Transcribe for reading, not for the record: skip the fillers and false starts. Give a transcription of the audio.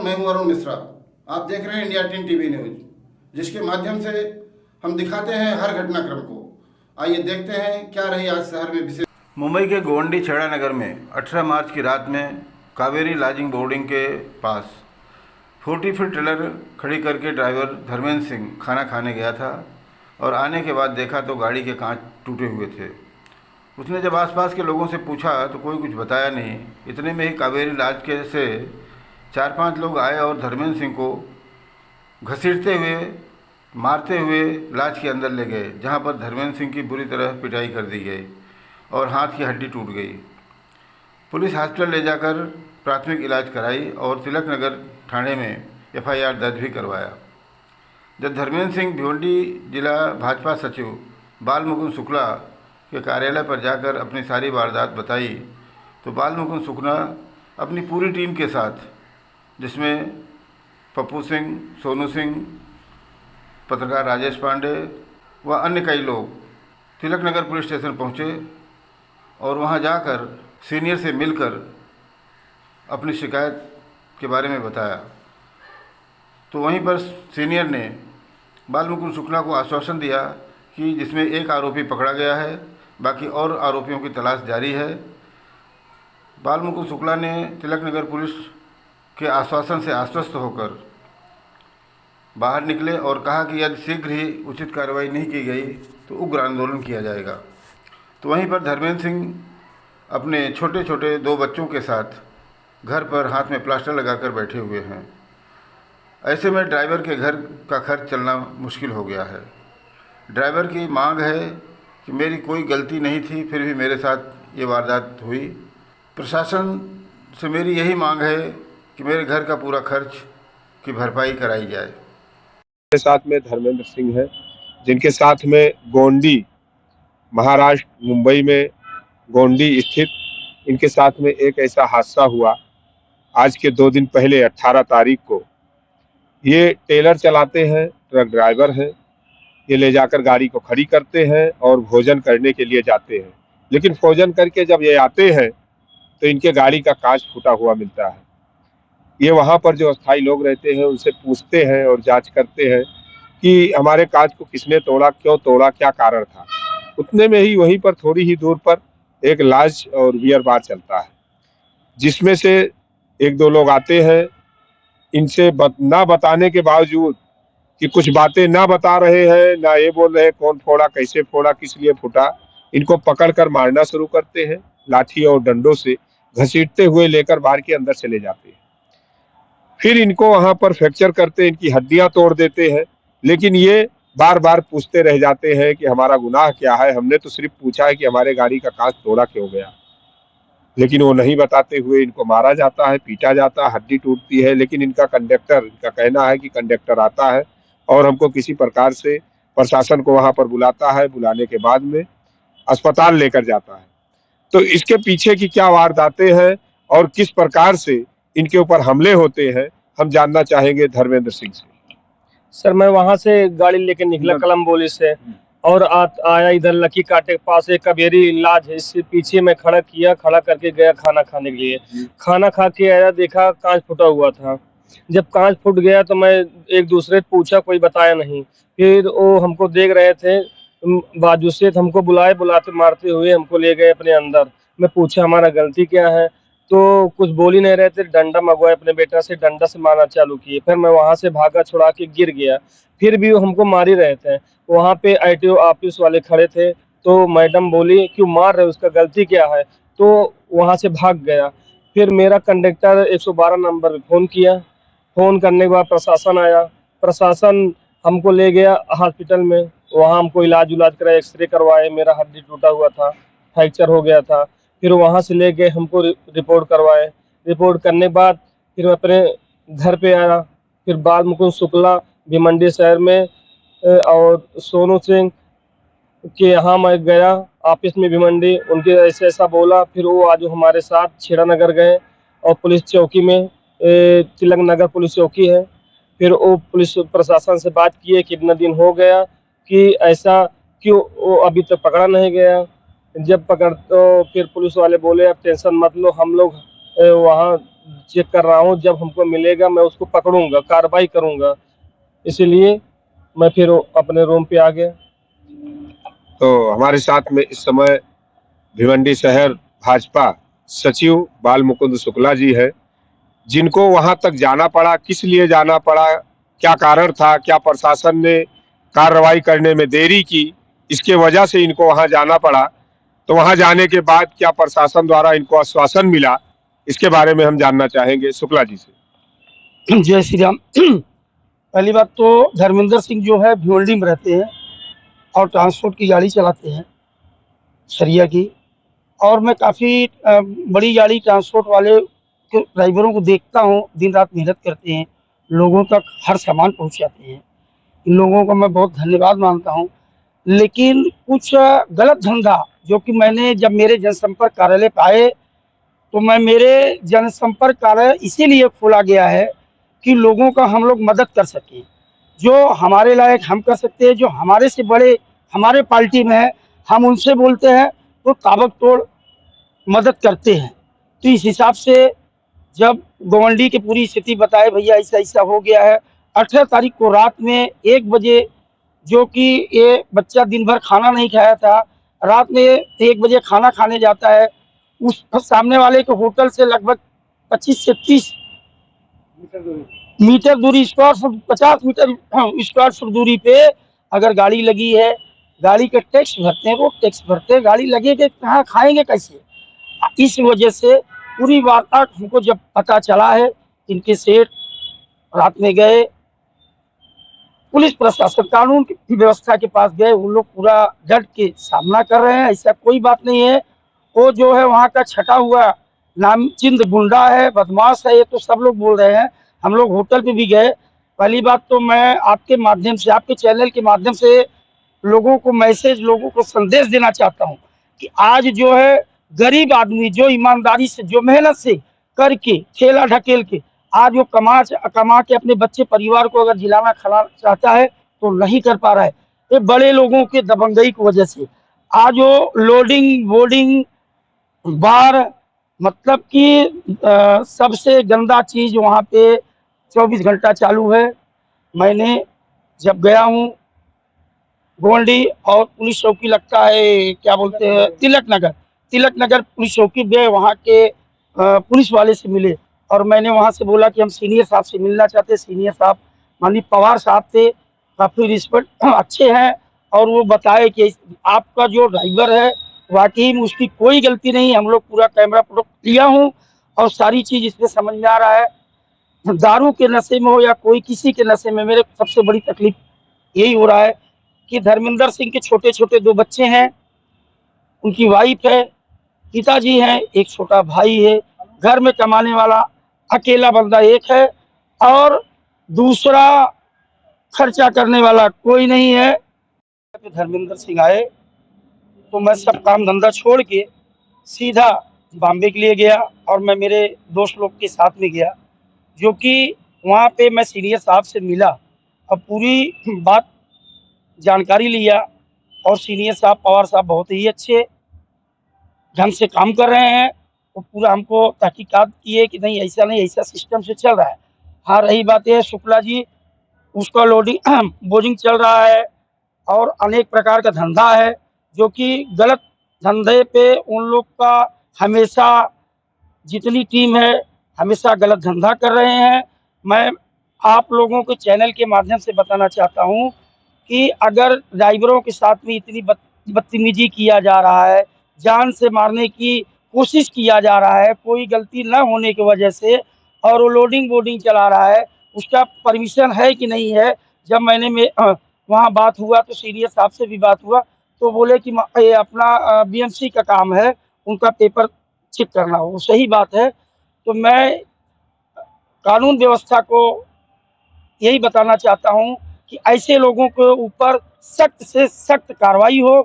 मैं हूं अरुण मिश्रा। आप देख रहे हैं इंडिया 10 टीवी न्यूज, जिसके माध्यम से हम दिखाते हैं हर घटनाक्रम को। आइए देखते हैं क्या रही आज शहर में विशेष। मुंबई के गोवंडी छेड़ा नगर में 18 मार्च की रात में कावेरी लॉजिंग बोर्डिंग के पास 40 फीट ट्रेलर खड़ी करके ड्राइवर धर्मेंद्र सिंह खाना खाने गया था और आने के बाद देखा तो गाड़ी के कांच टूटे हुए थे। उसने जब आसपास के लोगों से पूछा तो कोई कुछ बताया नहीं। इतने में ही कावेरी लॉज के से 4-5 लोग आए और धर्मेंद्र सिंह को घसीटते हुए मारते हुए लॉज के अंदर ले गए, जहां पर धर्मेंद्र सिंह की बुरी तरह पिटाई कर दी गई और हाथ की हड्डी टूट गई। पुलिस हॉस्पिटल ले जाकर प्राथमिक इलाज कराई और तिलक नगर थाने में FIR दर्ज भी करवाया। जब धर्मेंद्र सिंह भिवंडी जिला भाजपा सचिव बाल मुकुंद शुक्ला के कार्यालय पर जाकर अपनी सारी वारदात बताई तो बाल मुकुंद शुक्ला अपनी पूरी टीम के साथ, जिसमें पप्पू सिंह, सोनू सिंह, पत्रकार राजेश पांडे व अन्य कई लोग तिलक नगर पुलिस स्टेशन पहुंचे और वहां जाकर सीनियर से मिलकर अपनी शिकायत के बारे में बताया। तो वहीं पर सीनियर ने बाल मुकुंद शुक्ला को आश्वासन दिया कि जिसमें एक आरोपी पकड़ा गया है, बाकी और आरोपियों की तलाश जारी है। बाल मुकुंद शुक्ला ने तिलक नगर पुलिस के आश्वासन से आश्वस्त होकर बाहर निकले और कहा कि यदि शीघ्र ही उचित कार्रवाई नहीं की गई तो उग्र आंदोलन किया जाएगा। तो वहीं पर धर्मेंद्र सिंह अपने छोटे छोटे 2 बच्चों के साथ घर पर हाथ में प्लास्टर लगाकर बैठे हुए हैं। ऐसे में ड्राइवर के घर का खर्च चलना मुश्किल हो गया है। ड्राइवर की मांग है कि मेरी कोई गलती नहीं थी, फिर भी मेरे साथ ये वारदात हुई। प्रशासन से मेरी यही मांग है कि मेरे घर का पूरा खर्च की भरपाई कराई जाए। के साथ में धर्मेंद्र सिंह है, जिनके साथ में गोंडी महाराष्ट्र मुंबई में गोंडी स्थित इनके साथ में एक ऐसा हादसा हुआ आज के 2 दिन पहले 18 तारीख को। ये टेलर चलाते हैं, ट्रक ड्राइवर हैं। ये ले जाकर गाड़ी को खड़ी करते हैं और भोजन करने के लिए जाते हैं, लेकिन भोजन करके जब ये आते हैं तो इनके गाड़ी का कांच फूटा हुआ मिलता है। ये वहाँ पर जो अस्थायी लोग रहते हैं उनसे पूछते हैं और जांच करते हैं कि हमारे कांच को किसने तोड़ा, क्यों तोड़ा, क्या कारण था। उतने में ही वहीं पर थोड़ी ही दूर पर एक लॉज और बियर बार चलता है, जिसमें से 1-2 लोग आते हैं। इनसे ना बताने के बावजूद कि कुछ बातें ना बता रहे हैं, ना ये बोल रहे कौन फोड़ा, कैसे फोड़ा, किस लिए फूटा, इनको पकड़कर मारना शुरू करते हैं। लाठी और डंडों से घसीटते हुए लेकर बार के अंदर चले जाते हैं। फिर इनको वहां पर फ्रैक्चर करते, इनकी हड्डियां तोड़ देते हैं। लेकिन ये बार बार पूछते रह जाते हैं कि हमारा गुनाह क्या है, हमने तो सिर्फ पूछा है कि हमारे गाड़ी का कांच तोड़ा क्यों गया। लेकिन वो नहीं बताते हुए इनको मारा जाता है, पीटा जाता है, हड्डी टूटती है। लेकिन इनका कहना है कि कंडक्टर आता है और हमको किसी प्रकार से प्रशासन को वहां पर बुलाता है, बुलाने के बाद में अस्पताल लेकर जाता है। तो इसके पीछे की क्या वारदातें हैं और किस प्रकार से इनके ऊपर हमले होते हैं, हम जानना चाहेंगे धर्मेंद्र सिंह से। सर, मैं वहां से गाड़ी लेके निकला कलम्बोली से और आया इधर लकी काटे के पास एक कावेरी लॉज है, इससे पीछे मैं खड़ा करके गया खाना खाने के लिए। खाना खा के आया, देखा कांच फूटा हुआ था। जब कांच फूट गया तो मैं एक दूसरे से पूछा, कोई बताया नहीं। फिर वो हमको देख रहे थे बाजू से, हमको बुलाते मारते हुए हमको ले गए अपने अंदर। मैं पूछा हमारा गलती क्या है, तो कुछ बोल ही नहीं रहे थे। डंडा मंगवाए अपने बेटा से, डंडा से मारना चालू किए। फिर मैं वहां से भागा, छुड़ा के गिर गया। फिर भी वो हमको मार ही रहे थे। वहां पे ITO ऑफिस वाले खड़े थे, तो मैडम बोली क्यों मार रहे हो, उसका गलती क्या है, तो वहां से भाग गया। फिर मेरा कंडक्टर 112 नंबर पे फोन किया। फोन करने के बाद प्रशासन आया। प्रशासन हमको ले गया हॉस्पिटल में। वहां हमको इलाज कराया, एक्सरे करवाए। मेरा हड्डी टूटा हुआ था, फ्रैक्चर हो गया था। फिर वहां से ले गए, हमको रिपोर्ट करवाए। रिपोर्ट करने के बाद फिर मैं अपने घर पे आया। फिर बाल मुकुंद शुक्ला भिवंडी शहर में और सोनू सिंह के यहाँ मैं गया ऑफिस में भिवंडी, उनके ऐसा ऐसा बोला। फिर वो आज हमारे साथ छेड़ा नगर गए और पुलिस चौकी में, तिलक नगर पुलिस चौकी है। फिर वो पुलिस प्रशासन से बात किए, कितना दिन हो गया कि ऐसा क्यों वो अभी तक पकड़ा नहीं गया। जब पकड़ तो फिर पुलिस वाले बोले अब टेंशन मत लो, हम लोग वहाँ चेक कर रहा हूँ, जब हमको मिलेगा मैं उसको पकड़ूंगा, कार्रवाई करूंगा। इसीलिए मैं फिर अपने रूम पे आ गया। तो हमारे साथ में इस समय भिवंडी शहर भाजपा सचिव बाल मुकुंद शुक्ला जी है, जिनको वहां तक जाना पड़ा। किस लिए जाना पड़ा, क्या कारण था, क्या प्रशासन ने कार्रवाई करने में देरी की, इसके वजह से इनको वहां जाना पड़ा, तो वहां जाने के बाद क्या प्रशासन द्वारा इनको आश्वासन मिला, इसके बारे में हम जानना चाहेंगे शुक्ला जी से। जय श्री राम। पहली बात तो धर्मेंद्र सिंह जो है भिवंडी में रहते हैं और ट्रांसपोर्ट की गाड़ी चलाते हैं सरिया की, और मैं काफ़ी बड़ी गाड़ी ट्रांसपोर्ट वाले के ड्राइवरों को देखता हूँ, दिन रात मेहनत करते हैं, लोगों तक हर सामान पहुँचाते हैं। इन लोगों का मैं बहुत धन्यवाद मानता हूँ। लेकिन कुछ गलत धंधा जो कि मैंने जब मेरे जनसंपर्क कार्यालय पे आए, तो मैं मेरे जनसंपर्क कार्यालय इसीलिए खोला गया है कि लोगों का हम लोग मदद कर सकें। जो हमारे लायक हम कर सकते हैं, जो हमारे से बड़े हमारे पार्टी में है, हम उनसे बोलते हैं तो ताबड़तोड़ मदद करते हैं। तो इस हिसाब से जब गोवंडी की पूरी स्थिति बताए, भैया ऐसा ऐसा हो गया है, 18 तारीख को रात में 1 बजे, जो कि ये बच्चा दिन भर खाना नहीं खाया था, रात में 1 बजे खाना खाने जाता है। उस सामने वाले के होटल से लगभग 25 से 30 मीटर दूरी, square foot 50 metre square foot दूरी पे अगर गाड़ी लगी है, गाड़ी का टैक्स भरते हैं, रोड टैक्स भरते हैं, गाड़ी लगेगी कहाँ, खाएंगे कैसे? इस वजह से पूरी वारदात हमको जब पता चला है, इनके सेठ रात में गए, पुलिस प्रशासन कानून की व्यवस्था के पास गए, वो लोग पूरा डट के सामना कर रहे हैं। ऐसा कोई बात नहीं है। वो जो है वहाँ का छटा हुआ नामचिंद गुंडा है, बदमाश है, ये तो सब लोग बोल रहे हैं। हम लोग होटल पे भी गए। पहली बात तो मैं आपके माध्यम से, आपके चैनल के माध्यम से लोगों को मैसेज, लोगों को संदेश देना चाहता हूँ कि आज जो है गरीब आदमी जो ईमानदारी से, जो मेहनत से करके, ठेला ढकेल के आज वो कमा के अपने बच्चे परिवार को अगर जिलाना खिलाना चाहता है तो नहीं कर पा रहा है। ये बड़े लोगों के दबंगई की वजह से आज वो लोडिंग बोर्डिंग बार, मतलब कि सबसे गंदा चीज़ वहाँ पे 24 घंटा चालू है। मैंने जब गया हूँ गोवंडी, और पुलिस चौकी लगता है, क्या बोलते हैं, तिलक नगर पुलिस चौकी गए, वहाँ के पुलिस वाले से मिले और मैंने वहाँ से बोला कि हम सीनियर साहब से मिलना चाहते हैं। सीनियर साहब माननीय पवार साहब थे, काफ़ी रिस्पेक्ट अच्छे हैं, और वो बताए कि आपका जो ड्राइवर है वाकई में उसकी कोई गलती नहीं। हम लोग पूरा कैमरा प्रूफ लिया हूँ और सारी चीज़ इसमें समझ में आ रहा है। दारू के नशे में हो या कोई किसी के नशे में, मेरे सबसे बड़ी तकलीफ यही हो रहा है कि धर्मेंद्र सिंह के छोटे छोटे 2 बच्चे हैं, उनकी वाइफ है, पिताजी हैं, एक छोटा भाई है, घर में कमाने वाला अकेला बंदा एक है और दूसरा खर्चा करने वाला कोई नहीं है। धर्मेंद्र सिंह आए तो मैं सब काम धंधा छोड़ के सीधा बॉम्बे के लिए गया और मैं मेरे दोस्त लोग के साथ में गया, जो कि वहाँ पे मैं सीनियर साहब से मिला और पूरी बात जानकारी लिया। और सीनियर साहब पवार साहब बहुत ही अच्छे ढंग से काम कर रहे हैं, वो पूरा हमको तहकीकात किए कि नहीं ऐसा नहीं, ऐसा सिस्टम से चल रहा है। हाँ, रही बात है शुक्ला जी, उसका लोडिंग बोर्डिंग चल रहा है और अनेक प्रकार का धंधा है, जो कि गलत धंधे पे उन लोग का हमेशा, जितनी टीम है हमेशा गलत धंधा कर रहे हैं। मैं आप लोगों के चैनल के माध्यम से बताना चाहता हूँ कि अगर ड्राइवरों के साथ में इतनी बदतमीजी किया जा रहा है, जान से मारने की कोशिश किया जा रहा है कोई गलती न होने की वजह से, और वो लोडिंग बोर्डिंग चला रहा है, उसका परमिशन है कि नहीं है। जब मैंने वहाँ बात हुआ तो सीनियर साहब से भी बात हुआ तो बोले कि ये अपना बीएमसी का काम है, उनका पेपर चेक करना हो। सही बात है। तो मैं कानून व्यवस्था को यही बताना चाहता हूँ कि ऐसे लोगों के ऊपर सख्त से सख्त कार्रवाई हो